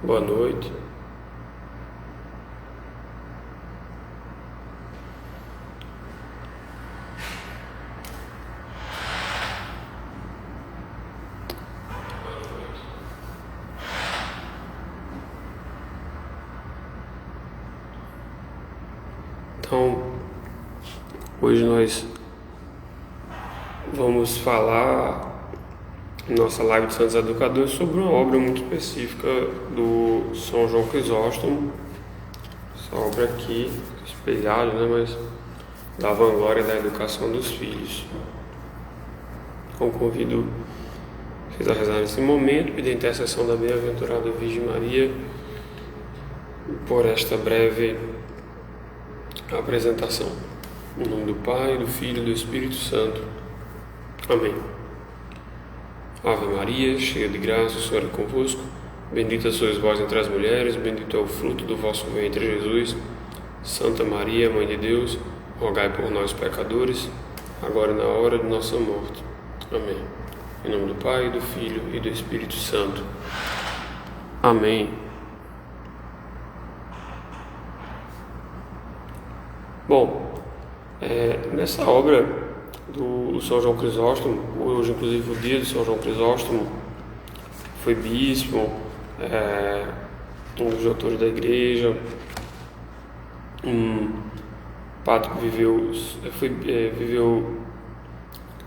Boa noite. Então, hoje nós vamos falar em nossa live de Santos Educadores sobre uma obra muito específica do São João Crisóstomo. Essa obra aqui, espelhada, mas da vanglória da educação dos filhos. Então, convido vocês a rezar nesse momento, pedir a intercessão da bem-aventurada Virgem Maria por esta breve apresentação. Em nome do Pai, do Filho e do Espírito Santo. Amém. Ave Maria, cheia de graça, o Senhor é convosco. Bendita sois vós entre as mulheres, bendito é o fruto do vosso ventre, Jesus. Santa Maria, Mãe de Deus, rogai por nós, pecadores, agora e na hora de nossa morte. Amém. Em nome do Pai, do Filho e do Espírito Santo. Amém. Bom, nessa obra do São João Crisóstomo, hoje inclusive o dia de São João Crisóstomo, foi bispo, um dos autores da igreja, um padre que viveu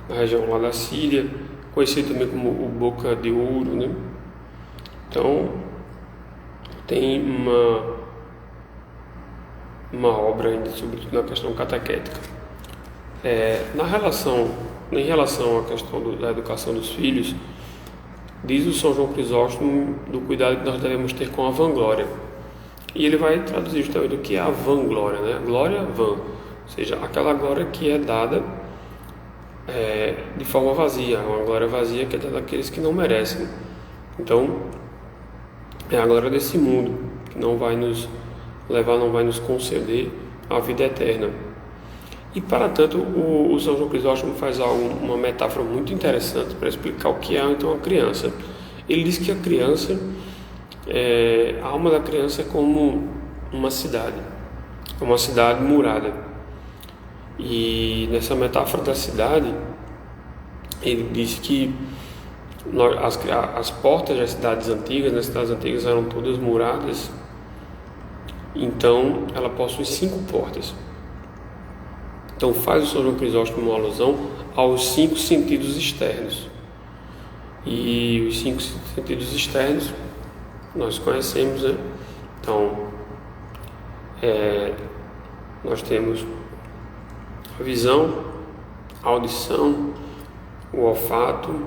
na região lá da Síria, conhecido também como o Boca de Ouro, né? Então, tem uma obra ainda, sobretudo na questão catequética. Em relação à questão da educação dos filhos, diz o São João Crisóstomo do cuidado que nós devemos ter com a vanglória. E ele vai traduzir justamente o que é a vanglória, né? Glória vã, ou seja, aquela glória que é dada de forma vazia, uma glória vazia que é dada àqueles que não merecem. Então, é a glória desse mundo, que não vai nos levar, não vai nos conceder a vida eterna. E, para tanto, o São João Crisóstomo faz uma metáfora muito interessante para explicar o que é, então, a criança. Ele diz que a criança, a alma da criança é como uma cidade murada. E nessa metáfora da cidade, ele diz que as portas das cidades antigas, eram todas muradas. Então, ela possui 5 portas. Então, faz o São João Crisóstomo uma alusão aos 5 sentidos externos. E os 5 sentidos externos nós conhecemos, né? Então, nós temos a visão, a audição, o olfato,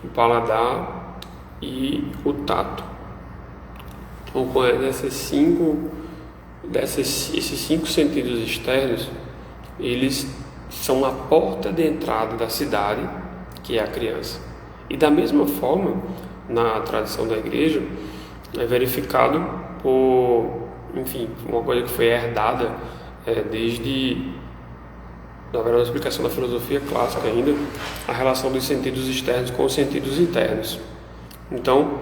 o paladar e o tato. Então, esses 5 sentidos externos, eles são a porta de entrada da cidade, que é a criança. E da mesma forma, na tradição da igreja, é verificado uma coisa que foi herdada desde, na verdade, a explicação da filosofia clássica ainda, a relação dos sentidos externos com os sentidos internos. Então,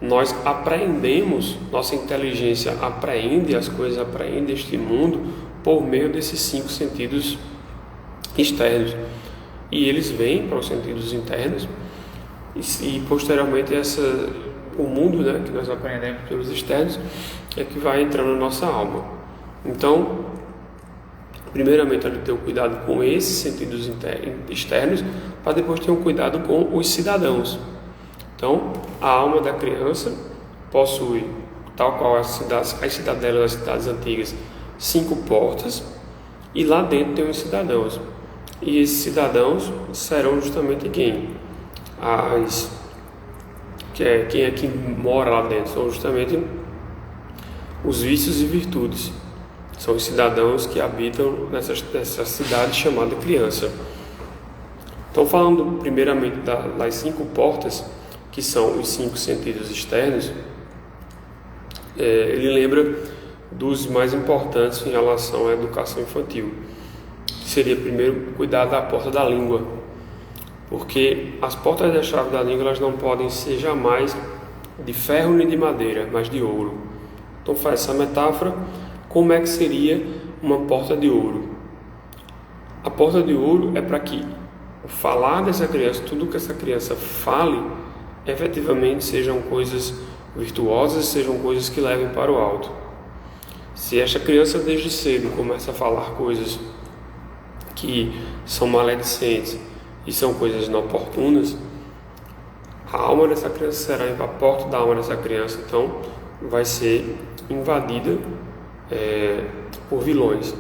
nós apreendemos, nossa inteligência apreende as coisas, apreende este mundo por meio desses 5 sentidos externos. E eles vêm para os sentidos internos e posteriormente o mundo, né, que nós aprendemos pelos externos é que vai entrando na nossa alma. Então, primeiramente, a gente tem um cuidado com esses sentidos externos, para depois ter um cuidado com os cidadãos. Então, a alma da criança possui, tal qual as cidadelas das cidades antigas, 5 portas, e lá dentro tem os cidadãos. E esses cidadãos serão justamente quem? Quem é que mora lá dentro? São justamente os vícios e virtudes. São os cidadãos que habitam nessa cidade chamada criança. Então, falando primeiramente das 5 portas, que são os 5 sentidos externos, ele lembra dos mais importantes em relação à educação infantil. Seria primeiro cuidar da porta da língua, porque as portas da chave da língua elas não podem ser jamais de ferro nem de madeira, mas de ouro. Então faz essa metáfora. Como é que seria uma porta de ouro? A porta de ouro é para que o falar dessa criança, tudo que essa criança fale, efetivamente sejam coisas virtuosas, sejam coisas que levem para o alto. Se esta criança desde cedo começa a falar coisas que são maledicentes e são coisas inoportunas, a alma dessa criança será, a porta da alma dessa criança, então, vai ser invadida por vilões.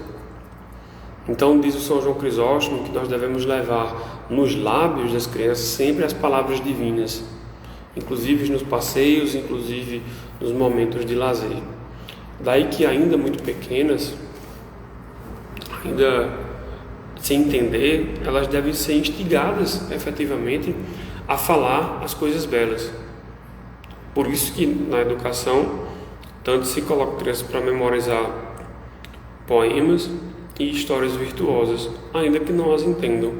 Então, diz o São João Crisóstomo que nós devemos levar nos lábios das crianças sempre as palavras divinas, inclusive nos passeios, inclusive nos momentos de lazer. Daí que ainda muito pequenas, ainda sem entender, elas devem ser instigadas efetivamente a falar as coisas belas. Por isso que na educação tanto se coloca crianças para memorizar poemas e histórias virtuosas, ainda que não as entendam,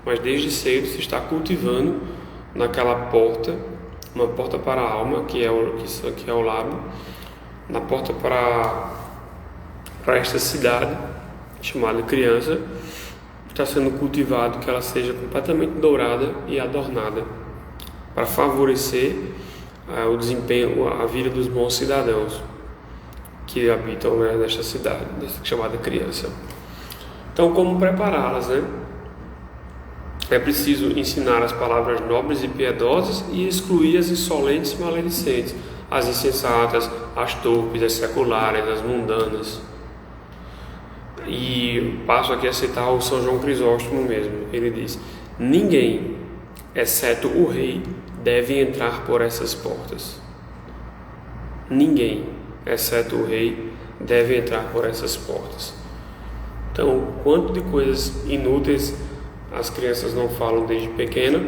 mas desde cedo se está cultivando naquela porta, uma porta para a alma, que é o lábio, na porta para esta cidade chamada criança, está sendo cultivado que ela seja completamente dourada e adornada, para favorecer o desempenho, a vida dos bons cidadãos que habitam nesta cidade, chamada criança. Então, como prepará-las, né? É preciso ensinar as palavras nobres e piedosas e excluir as insolentes e maledicentes, as insensatas, as torpes, as seculares, as mundanas. E passo aqui a citar o São João Crisóstomo mesmo. Ele diz: ninguém, exceto o rei, deve entrar por essas portas. Ninguém, exceto o rei, deve entrar por essas portas. Então, quanto de coisas inúteis as crianças não falam desde pequena,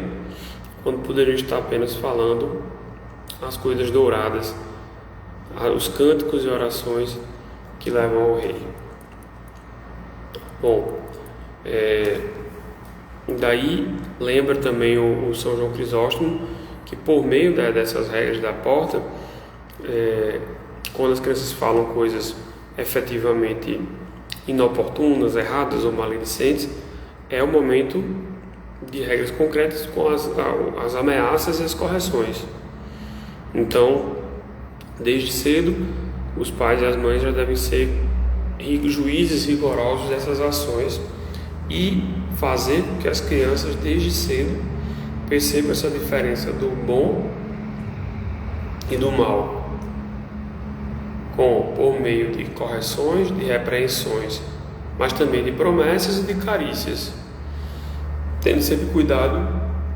quando poderiam estar apenas falando as coisas douradas, os cânticos e orações que levam ao rei. Bom, daí lembra também o São João Crisóstomo que por meio dessas regras da porta, quando as crianças falam coisas efetivamente inoportunas, erradas ou maledicentes, é o momento de regras concretas com as ameaças e as correções. Então, desde cedo, os pais e as mães já devem ser juízes rigorosos dessas ações e fazer com que as crianças desde cedo percebam essa diferença do bom e do mal, por meio de correções, de repreensões, mas também de promessas e de carícias, tendo sempre cuidado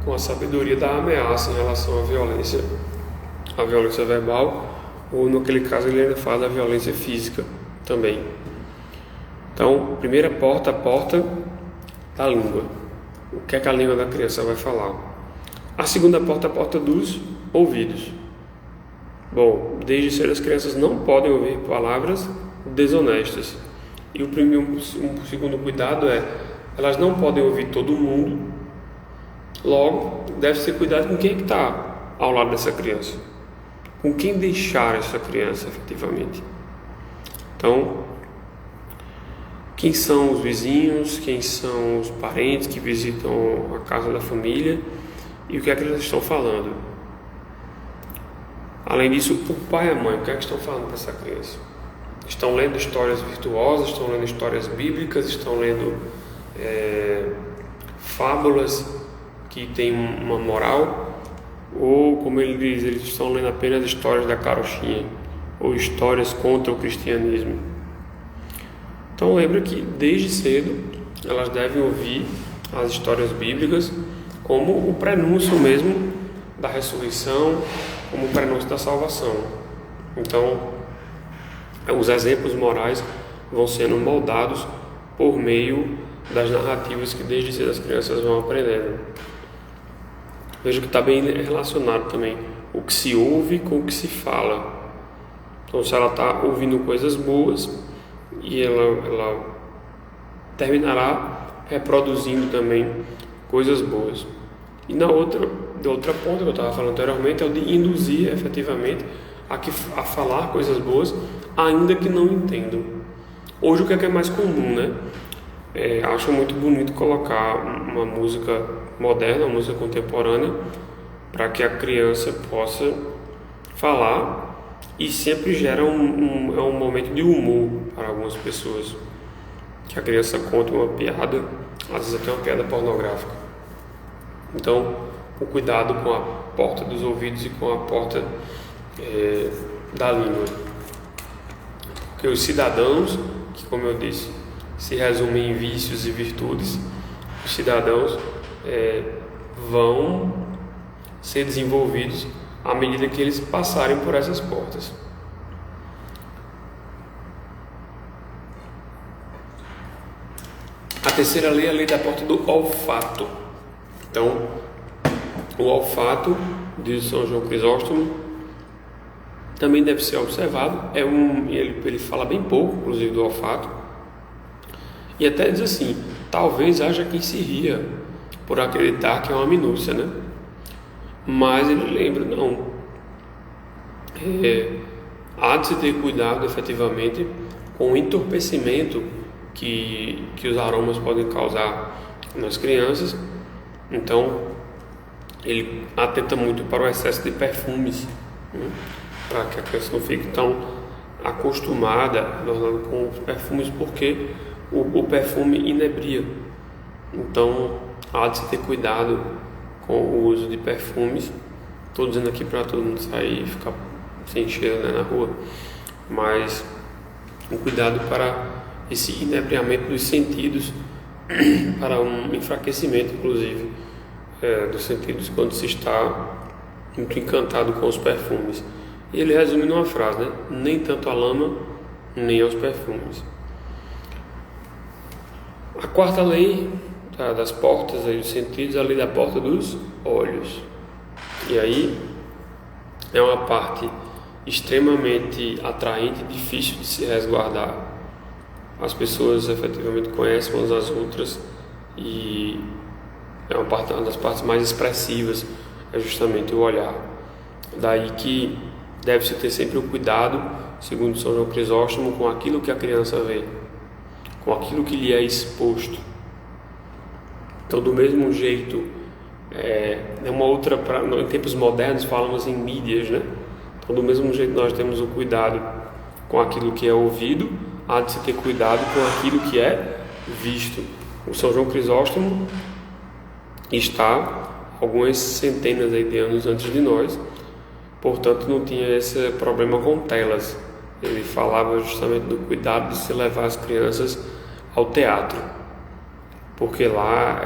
com a sabedoria da ameaça em relação à violência verbal, ou naquele caso ele ainda fala da violência física também. Então, primeira porta, a porta da língua. O que é que a língua da criança vai falar? A segunda porta, a porta dos ouvidos. Bom, desde cedo as crianças não podem ouvir palavras desonestas. E o segundo cuidado é, elas não podem ouvir todo mundo. Logo, deve ser cuidado com quem está ao lado dessa criança, com quem deixar essa criança efetivamente. Então, quem são os vizinhos, quem são os parentes que visitam a casa da família e o que é que eles estão falando. Além disso, o pai e a mãe, o que é que estão falando para essa criança? Estão lendo histórias virtuosas, estão lendo histórias bíblicas, estão lendo fábulas que têm uma moral, ou, como ele diz, eles estão lendo apenas histórias da carochinha, ou histórias contra o cristianismo. Então lembra que desde cedo elas devem ouvir as histórias bíblicas como o prenúncio mesmo da ressurreição, como o prenúncio da salvação. Então os exemplos morais vão sendo moldados por meio das narrativas que desde cedo as crianças vão aprendendo. Veja que está bem relacionado também o que se ouve com o que se fala. Então, se ela está ouvindo coisas boas, e ela terminará reproduzindo também coisas boas. E na outra de outra ponta que eu estava falando anteriormente, é o de induzir efetivamente a falar coisas boas, ainda que não entendam. Hoje o que é mais comum, né? Acho muito bonito colocar uma música moderna, uma música contemporânea, para que a criança possa falar, e sempre gera um momento de humor para algumas pessoas. Que a criança conta uma piada, às vezes até uma piada pornográfica. Então, o cuidado com a porta dos ouvidos e com a porta da língua. Porque os cidadãos, que como eu disse, se resumem em vícios e virtudes, os cidadãos vão ser desenvolvidos à medida que eles passarem por essas portas. A terceira lei é a lei da porta do olfato. Então, o olfato, diz São João Crisóstomo, também deve ser observado. Ele fala bem pouco, inclusive, do olfato. E até diz assim: talvez haja quem se ria por acreditar que é uma minúcia, né? Mas ele lembra, não. Há de se ter cuidado, efetivamente, com o entorpecimento que os aromas podem causar nas crianças. Então, ele atenta muito para o excesso de perfumes, né? Para que a criança não fique tão acostumada com os perfumes, porque o perfume inebria. Então, há de se ter cuidado com o uso de perfumes. Estou dizendo aqui para todo mundo sair e ficar sem cheiro, né, na rua, mas um cuidado para esse inebriamento dos sentidos, para um enfraquecimento, inclusive, dos sentidos quando se está muito encantado com os perfumes. E ele resume numa frase, né? Nem tanto a lama, nem aos perfumes. A quarta lei das portas e dos sentidos é a lei da porta dos olhos. E aí é uma parte extremamente atraente e difícil de se resguardar. As pessoas efetivamente conhecem umas às outras, e uma das partes mais expressivas é justamente o olhar. Daí que deve-se ter sempre o cuidado, segundo São João Crisóstomo, com aquilo que a criança vê, com aquilo que lhe é exposto. Então, do mesmo jeito, em tempos modernos falamos em mídias, né? Então, do mesmo jeito nós temos o cuidado com aquilo que é ouvido, há de se ter cuidado com aquilo que é visto. O São João Crisóstomo está algumas centenas de anos antes de nós, portanto não tinha esse problema com telas. Ele falava justamente do cuidado de se levar as crianças ao teatro, porque lá,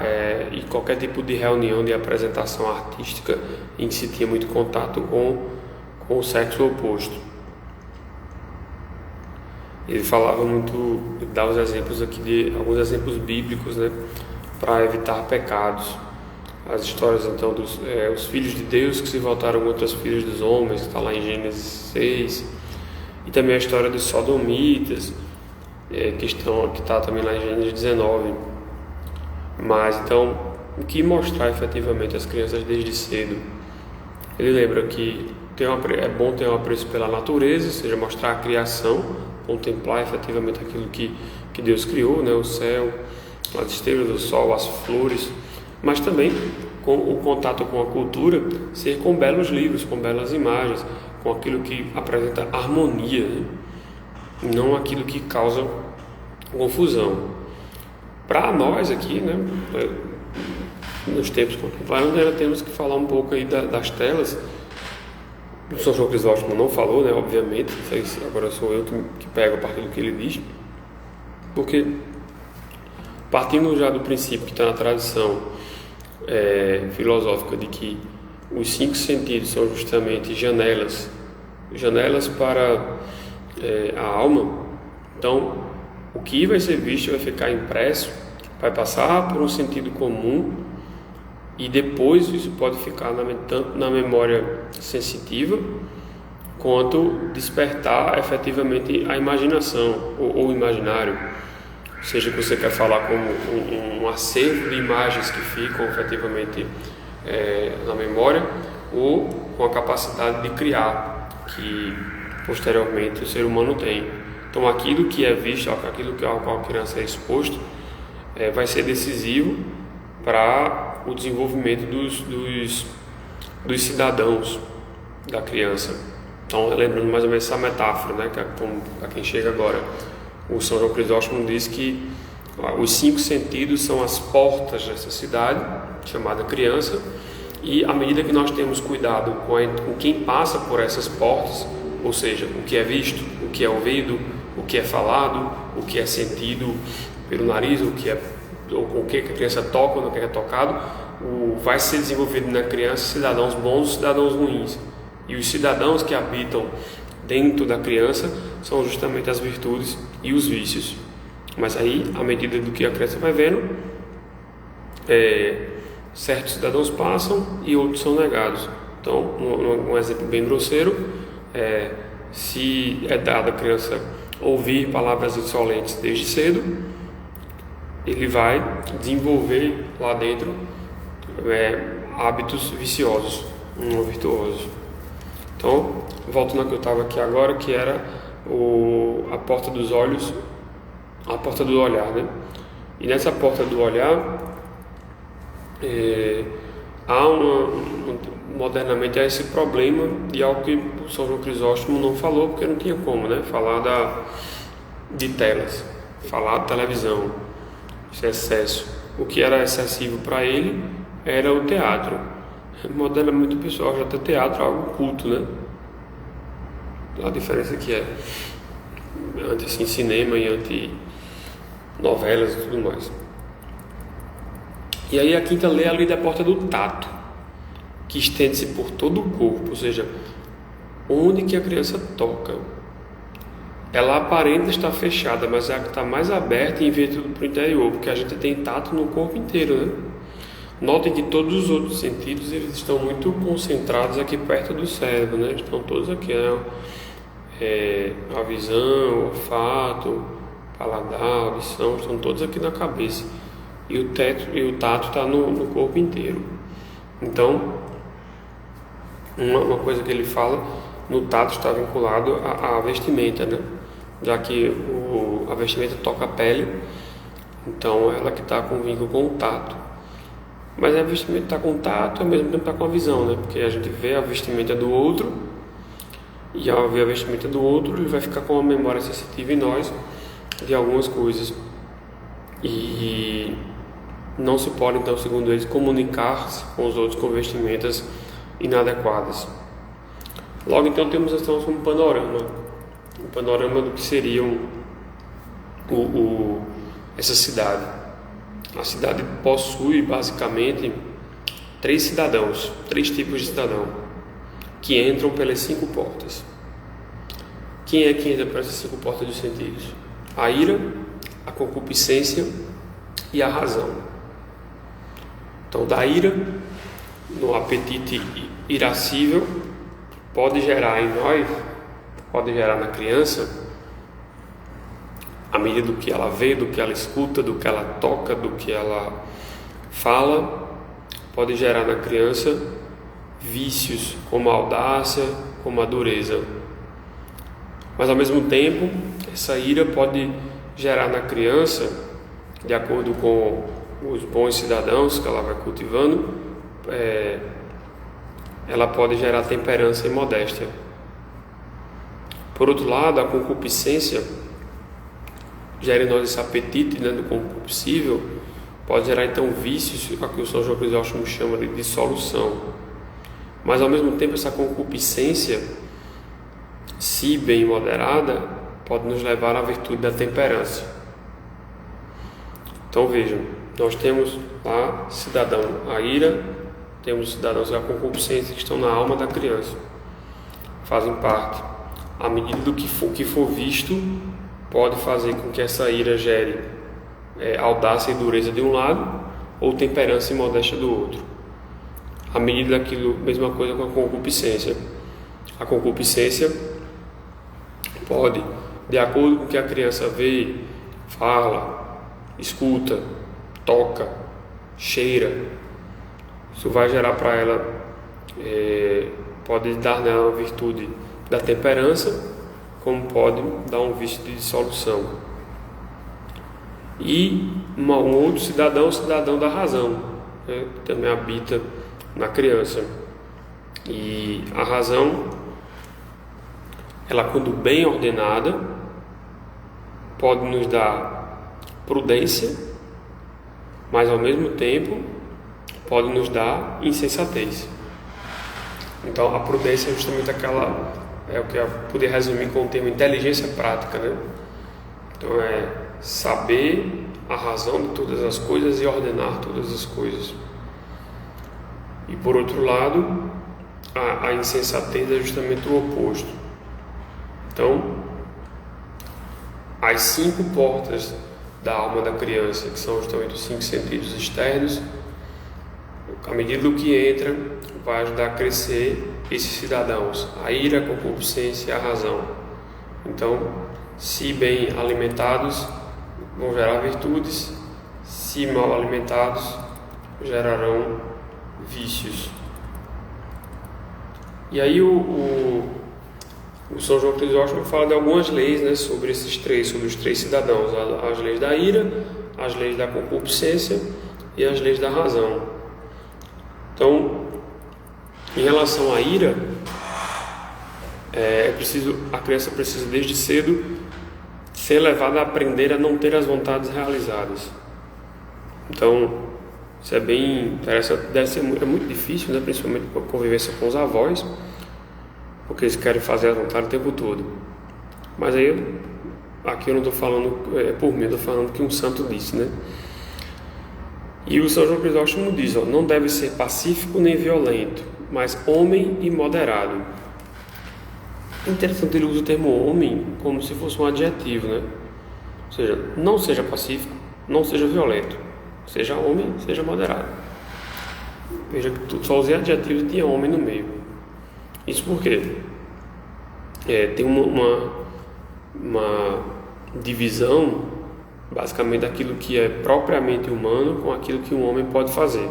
e qualquer tipo de reunião de apresentação artística em que se tinha muito contato com o sexo oposto. Ele falava muito, dá os exemplos aqui de alguns exemplos bíblicos, né, para evitar pecados. As histórias então dos os filhos de Deus que se voltaram contra os filhos dos homens, que está lá em Gênesis 6, e também a história dos sodomitas, que está também lá em Gênesis 19. Mas então, o que mostrar efetivamente às crianças desde cedo? Ele lembra que é bom ter um apreço pela natureza, ou seja, mostrar a criação, contemplar efetivamente aquilo que Deus criou, né? O céu, as estrelas, o sol, as flores, mas também com o contato com a cultura, ser com belos livros, com belas imagens, com aquilo que apresenta harmonia, né? Não aquilo que causa confusão. Para nós aqui, né, nos tempos contemporâneos, ainda temos que falar um pouco aí das telas. O São João Crisóstomo não falou, né, obviamente, agora sou eu que pego a partir do que ele diz, porque partindo já do princípio que está na tradição filosófica de que os 5 sentidos são justamente janelas para a alma, então o que vai ser visto vai ficar impresso, vai passar por um sentido comum, e depois isso pode ficar tanto na memória sensitiva quanto despertar efetivamente a imaginação ou o imaginário. Seja que você quer falar como um acervo de imagens que ficam efetivamente na memória, ou com a capacidade de criar, que posteriormente o ser humano tem. Então aquilo que é visto, aquilo ao qual a criança é exposto, vai ser decisivo para o desenvolvimento dos cidadãos da criança. Então, lembrando mais ou menos essa metáfora, né, que é para quem chega agora, o São João Crisóstomo diz que os 5 sentidos são as portas dessa cidade, chamada criança, e à medida que nós temos cuidado com quem passa por essas portas, ou seja, o que é visto, o que é ouvido, o que é falado, o que é sentido pelo nariz, ou com o que a criança toca ou não quer tocado, vai ser desenvolvido na criança cidadãos bons e cidadãos ruins. E os cidadãos que habitam dentro da criança são justamente as virtudes e os vícios. Mas aí, à medida do que a criança vai vendo, certos cidadãos passam e outros são negados. Então, um exemplo bem grosseiro, se é dado à criança ouvir palavras insolentes desde cedo, ele vai desenvolver lá dentro hábitos viciosos, não virtuosos. Então, volto na que eu estava aqui agora, que era a porta dos olhos, a porta do olhar, né? E nessa porta do olhar, modernamente há esse problema de algo que o São João Crisóstomo não falou, porque não tinha como, né? Falar de telas, falar de televisão, esse excesso. O que era excessivo para ele era o teatro. Modernamente o pessoal já tem teatro algo culto, né? A diferença que é cinema e anti-novelas e tudo mais. E aí a quinta lei é a lei da porta do tato, que estende-se por todo o corpo, ou seja, onde que a criança toca. Ela aparenta estar fechada, mas ela está mais aberta em virtude para o interior, porque a gente tem tato no corpo inteiro, né? Notem que todos os outros sentidos eles estão muito concentrados aqui perto do cérebro, né? Estão todos aqui, né? A visão, o olfato, paladar, a audição, estão todos aqui na cabeça. E o tato está no corpo inteiro. Então, uma coisa que ele fala, no tato está vinculado à vestimenta, né? Já que a vestimenta toca a pele, então ela que está com vínculo com o tato. Mas a vestimenta está com o tato, ao mesmo tempo está com a visão, né? Porque a gente vê a vestimenta do outro, e ao ver a vestimenta do outro, ele vai ficar com uma memória sensitiva em nós de algumas coisas. E não se pode, então, segundo eles, comunicar-se com os outros com vestimentas inadequadas. Logo, então, temos um panorama do que seria essa cidade. A cidade possui, basicamente, 3 tipos de cidadão, que entram pelas 5 portas. Quem é que entra por essas 5 portas dos sentidos? A ira, a concupiscência e a razão. Então, da ira, no apetite irascível, pode gerar em nós, pode gerar na criança, à medida do que ela vê, do que ela escuta, do que ela toca, do que ela fala, pode gerar na criança vícios como a audácia, como a dureza. Mas ao mesmo tempo, essa ira pode gerar na criança, de acordo com os bons cidadãos que ela vai cultivando, ela pode gerar temperança e modéstia. Por outro lado, a concupiscência gera em nós esse apetite, né, do concupiscível, pode gerar então vícios, a que o São João Crisóstomo chama de dissolução. Mas ao mesmo tempo essa concupiscência, se bem moderada, pode nos levar à virtude da temperança. Então vejam, nós temos a cidadão, a ira, temos cidadãos a concupiscência que estão na alma da criança, fazem parte. À medida do que for visto, pode fazer com que essa ira gere audácia e dureza de um lado, ou temperança e modéstia do outro. À medida daquilo, mesma coisa com a concupiscência. A concupiscência pode, de acordo com o que a criança vê, fala, escuta, toca, cheira, Isso vai gerar para ela, pode dar nela uma virtude da temperança, como pode dar um vício de dissolução. E um outro cidadão, o cidadão da razão, né, que também habita na criança. E a razão, ela, quando bem ordenada, pode nos dar prudência, mas ao mesmo tempo pode nos dar insensatez. Então a prudência é justamente aquela, é o que eu poderia resumir com o termo inteligência prática, né? Então é saber a razão de todas as coisas e ordenar todas as coisas. E por outro lado, a insensatez é justamente o oposto. Então, as 5 portas da alma da criança, que são justamente os 5 sentidos externos, à medida do que entra, vai ajudar a crescer esses cidadãos, a ira, a concupiscência e a razão. Então, se bem alimentados, vão gerar virtudes, se mal alimentados, gerarão vícios. E aí o São João Crisóstomo fala de algumas leis, né, sobre os 3 cidadãos: as leis da ira, as leis da concupiscência e as leis da razão. Então, em relação à ira, a criança precisa desde cedo ser levada a aprender a não ter as vontades realizadas. Então, isso é bem interessante, é muito difícil, né, principalmente com a convivência com os avós, porque eles querem fazer a vontade o tempo todo. Mas aí, aqui eu não estou falando por mim, eu estou falando que um santo disse, né? E o São João Crisóstomo diz, não deve ser pacífico nem violento, mas homem e moderado. É interessante, ele usa o termo homem como se fosse um adjetivo, né? Ou seja, não seja pacífico, não seja violento, seja homem, seja moderado. Veja que só usei adjetivos e tinha homem no meio. Isso porque tem uma divisão, basicamente, daquilo que é propriamente humano com aquilo que um homem pode fazer.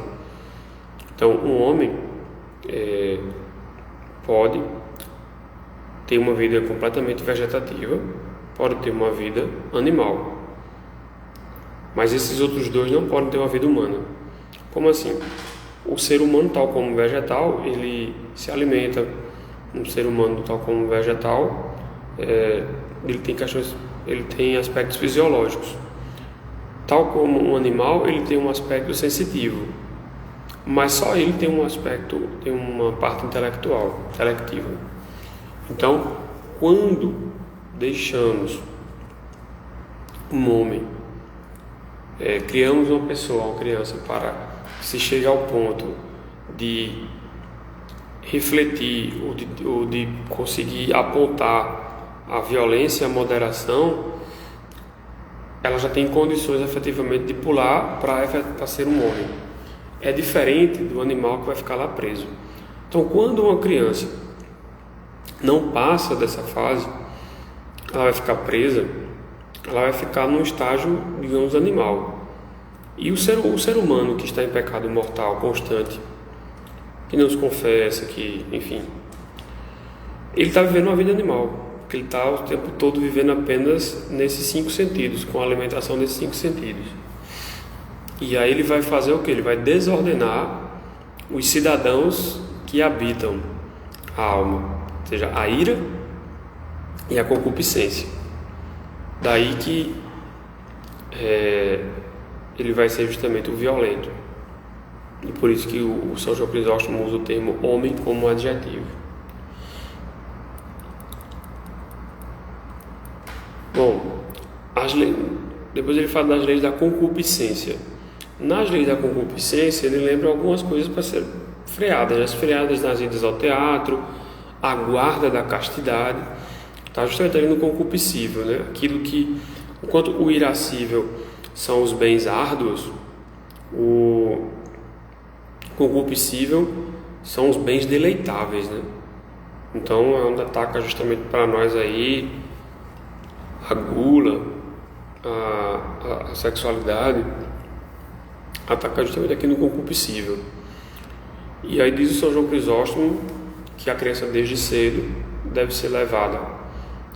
Então, um homem pode ter uma vida completamente vegetativa, pode ter uma vida animal, mas esses outros dois não podem ter uma vida humana. Como assim? O ser humano, tal como vegetal, ele se alimenta. Um ser humano, tal como vegetal, ele tem aspectos fisiológicos. Tal como um animal, ele tem um aspecto sensitivo, mas só ele tem uma parte intelectiva. Então, quando deixamos um homem, criamos uma pessoa, uma criança, para se chegar ao ponto de refletir ou de conseguir apontar a violência e a moderação, ela já tem condições efetivamente de pular para ser um homem. É diferente do animal que vai ficar lá preso. Então, quando uma criança não passa dessa fase, ela vai ficar presa, ela vai ficar num estágio, digamos, animal. E o ser humano que está em pecado mortal constante, que não se confessa, que, enfim, ele está vivendo uma vida animal, porque ele está o tempo todo vivendo apenas nesses 5 sentidos, com a alimentação desses 5 sentidos. E aí ele vai fazer o que? Ele vai desordenar os cidadãos que habitam a alma, ou seja, a ira e a concupiscência. Daí que ele vai ser justamente o violento. E por isso que o São João Crisóstomo usa o termo homem como adjetivo. Bom, depois ele fala das leis da concupiscência. Nas leis da concupiscência, ele lembra algumas coisas para ser freadas. As freadas nas idas ao teatro, a guarda da castidade. Está justamente ali no concupiscível, né? Aquilo que, enquanto o irascível são os bens árduos, o concupiscível são os bens deleitáveis, né? Então é onde ataca justamente para nós aí a gula, a sexualidade, ataca justamente aqui no concupiscível. E aí diz o São João Crisóstomo que a criança desde cedo deve ser levada,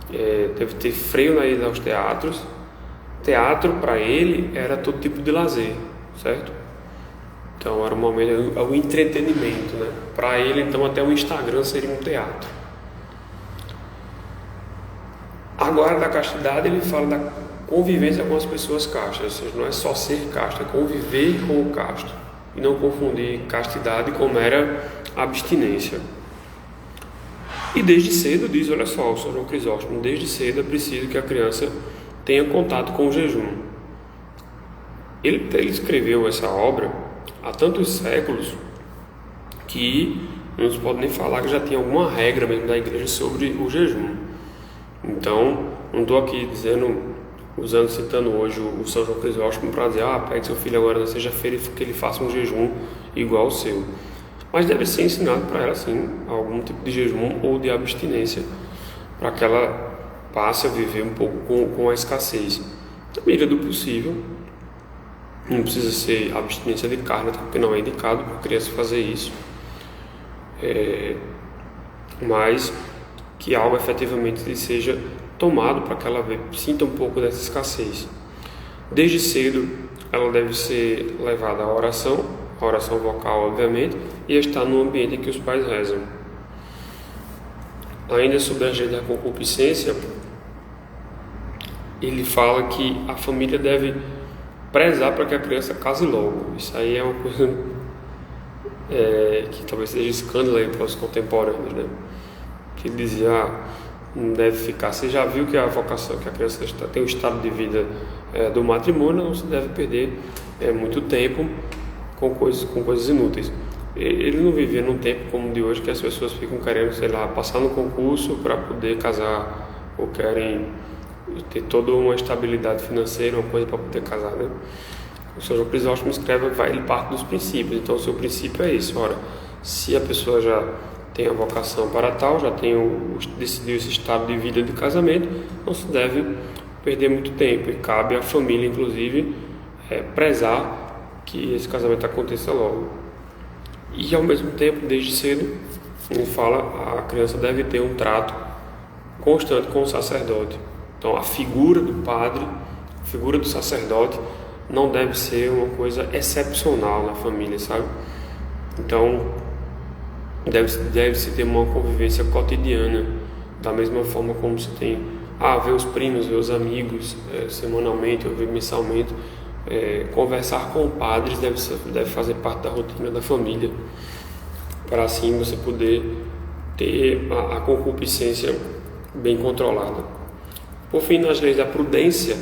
deve ter freio na ida aos teatros. Teatro para ele era todo tipo de lazer, certo? Então era um momento, o entretenimento, né? Para ele, então, até o Instagram seria um teatro. Agora, da castidade, ele fala da convivência com as pessoas castas, ou seja, não é só ser casto, é conviver com o casto e não confundir castidade com mera abstinência. E desde cedo, diz, olha só, o São João Crisóstomo, desde cedo é preciso que a criança tenha contato com o jejum. Ele escreveu essa obra há tantos séculos que não se pode nem falar que já tinha alguma regra mesmo da igreja sobre o jejum. Então, não estou aqui citando hoje o São João Crisóstomo para dizer, pegue seu filho agora na sexta-feira e que ele faça um jejum igual ao seu. Mas deve ser ensinado para ela, sim, algum tipo de jejum ou de abstinência, para que ela passe a viver um pouco com a escassez. Na medida do possível, não precisa ser abstinência de carne, porque não é indicado para a criança fazer isso. Mas que algo efetivamente seja tomado para que ela sinta um pouco dessa escassez. Desde cedo, ela deve ser levada à oração vocal, obviamente, e estar no ambiente em que os pais rezam. Ainda sobre a lei da concupiscência, ele fala que a família deve prezar para que a criança case logo. Isso aí é uma coisa que talvez seja escândalo aí para os contemporâneos, né? Que ele dizia, não deve ficar. Você já viu que a vocação, que a criança tem o estado de vida do matrimônio, não se deve perder muito tempo com coisas inúteis. Ele não vivia num tempo como o de hoje, que as pessoas ficam querendo, sei lá, passar no concurso para poder casar, ou querem ter toda uma estabilidade financeira, uma coisa para poder casar, né? O São João Crisóstomo escreve, ele parte dos princípios. Então o seu princípio é esse: ora, se a pessoa já tem a vocação para tal, já decidiu esse estado de vida de casamento, não se deve perder muito tempo, e cabe à família, inclusive, prezar que esse casamento aconteça logo. E ao mesmo tempo, desde cedo, ele fala, a criança deve ter um trato constante com o sacerdote. Então a figura do padre, a figura do sacerdote não deve ser uma coisa excepcional na família, sabe? Então deve-se ter uma convivência cotidiana, da mesma forma como se tem ver os primos, ver os amigos semanalmente ou ver mensalmente. Conversar com padres deve fazer parte da rotina da família, para assim você poder ter a concupiscência bem controlada. Por fim, nas leis da prudência,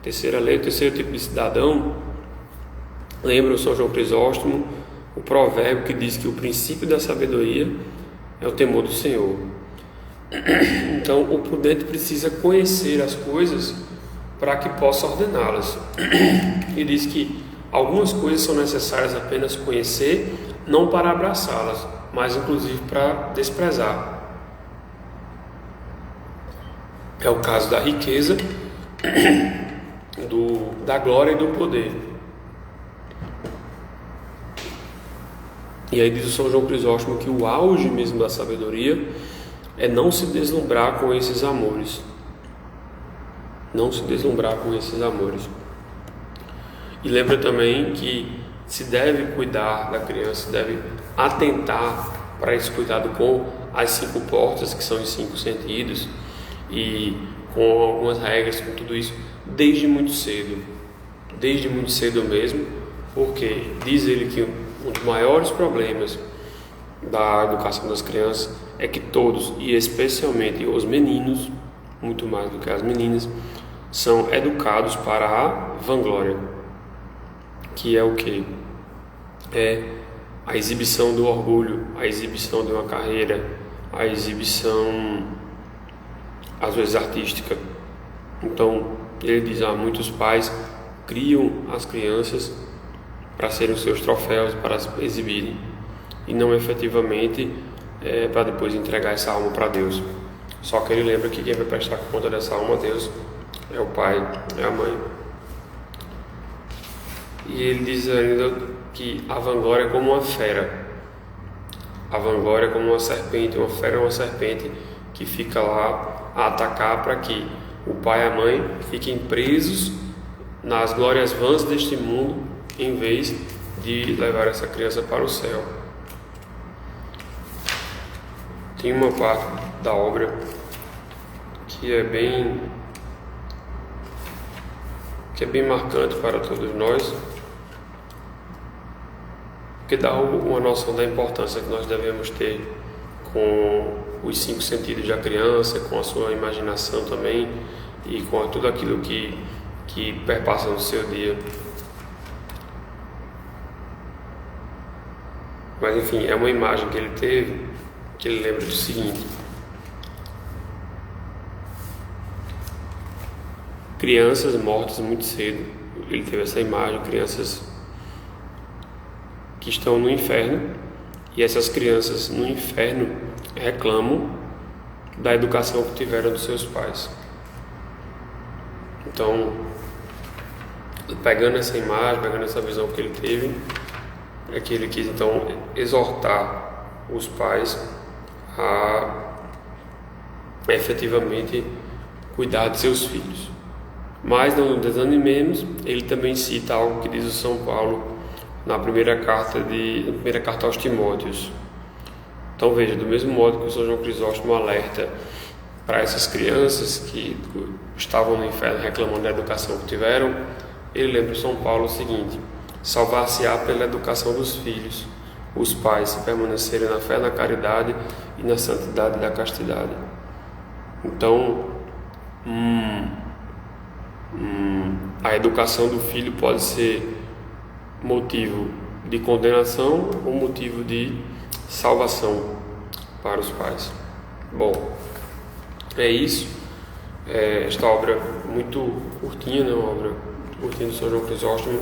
terceira lei, o terceiro tipo de cidadão, lembra o São João Crisóstomo o provérbio que diz que o princípio da sabedoria é o temor do Senhor. Então o prudente precisa conhecer as coisas para que possa ordená-las. E diz que algumas coisas são necessárias apenas conhecer, não para abraçá-las, mas inclusive para desprezar. É o caso da riqueza, da glória e do poder. E aí diz o São João Crisóstomo que o auge mesmo da sabedoria é não se deslumbrar com esses amores. Não se deslumbrar com esses amores. E lembra também que se deve cuidar da criança, deve atentar para esse cuidado com as 5 portas, que são os 5 sentidos, e com algumas regras, com tudo isso, desde muito cedo mesmo, porque diz ele que um dos maiores problemas da educação das crianças é que todos, e especialmente os meninos, muito mais do que as meninas, são educados para a vanglória, que é o quê? É a exibição do orgulho, a exibição de uma carreira, a exibição, às vezes, artística. Então, ele diz, muitos pais criam as crianças para serem os seus troféus, para se exibirem, e não efetivamente para depois entregar essa alma para Deus. Só que ele lembra que quem vai prestar conta dessa alma a Deus é o pai, é a mãe. E ele diz ainda que a vanglória é como uma fera. a vanglória como uma serpente, uma fera, uma serpente que fica lá a atacar para que o pai e a mãe fiquem presos nas glórias vãs deste mundo, em vez de levar essa criança para o céu. Tem uma parte da obra que é bem marcante para todos nós, que dá uma noção da importância que nós devemos ter com os 5 sentidos da criança, com a sua imaginação também e com tudo aquilo que perpassa no seu dia. Mas enfim, é uma imagem que ele teve, que ele lembra do seguinte: crianças mortas muito cedo. Ele teve essa imagem, crianças que estão no inferno, e essas crianças no inferno reclamam da educação que tiveram dos seus pais. Então, pegando essa imagem, pegando essa visão que ele teve, é que ele quis então exortar os pais a efetivamente cuidar de seus filhos. Mas não nos desanimemos, ele também cita algo que diz o São Paulo na primeira carta aos Timóteos. Então veja, do mesmo modo que o São João Crisóstomo alerta para essas crianças que estavam no inferno reclamando da educação que tiveram, ele lembra o São Paulo o seguinte: salvar-se-á pela educação dos filhos, os pais, se permanecerem na fé, na caridade e na santidade da castidade. Então, a educação do filho pode ser motivo de condenação ou motivo de salvação para os pais. Bom, é isso. Esta obra muito curtinha, né? Uma obra muito curtinha do São João Crisóstomo,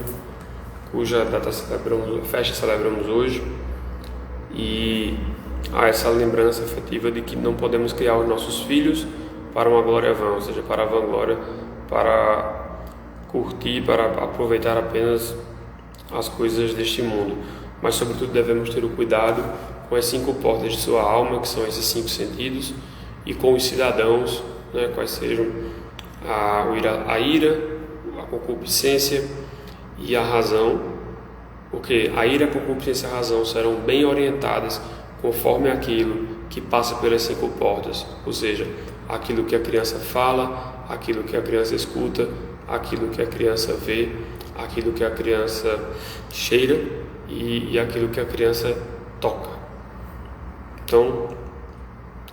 cuja festa celebramos hoje, e há essa lembrança afetiva de que não podemos criar os nossos filhos para uma glória vã, ou seja, para a vanglória, para curtir, para aproveitar apenas as coisas deste mundo, mas sobretudo devemos ter o cuidado com as 5 portas de sua alma, que são esses 5 sentidos, e com os cidadãos, né, quais sejam a ira, a concupiscência e a razão, porque a ira, a concupiscência e a razão serão bem orientadas conforme aquilo que passa pelas 5 portas, ou seja, aquilo que a criança fala, aquilo que a criança escuta, aquilo que a criança vê, aquilo que a criança cheira e aquilo que a criança toca. Então,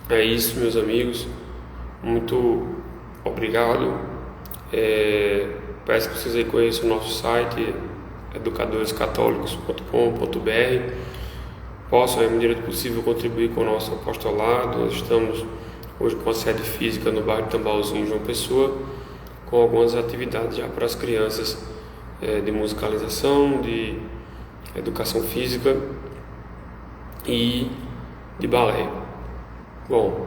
é isso, meus amigos. Muito obrigado. Peço que vocês aí conheçam o nosso site, educadorescatólicos.com.br. Possam, à medida do possível, contribuir com o nosso apostolado. Nós estamos hoje com a sede física no bairro Tambalzinho, João Pessoa, com algumas atividades já para as crianças, de musicalização, de educação física e de balé. Bom,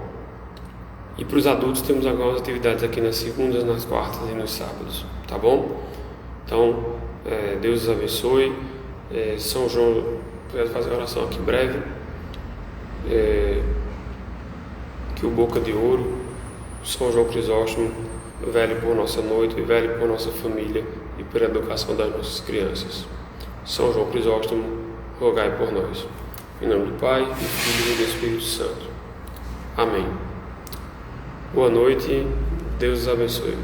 e para os adultos temos algumas atividades aqui nas segundas, nas quartas e nos sábados, tá bom? Então, Deus os abençoe. São João, quero fazer uma oração aqui breve, que o Boca de Ouro, São João Crisóstomo, vele por nossa noite, vele por nossa família e pela educação das nossas crianças. São João Crisóstomo, rogai por nós. Em nome do Pai, do Filho e do Espírito Santo. Amém. Boa noite, Deus os abençoe.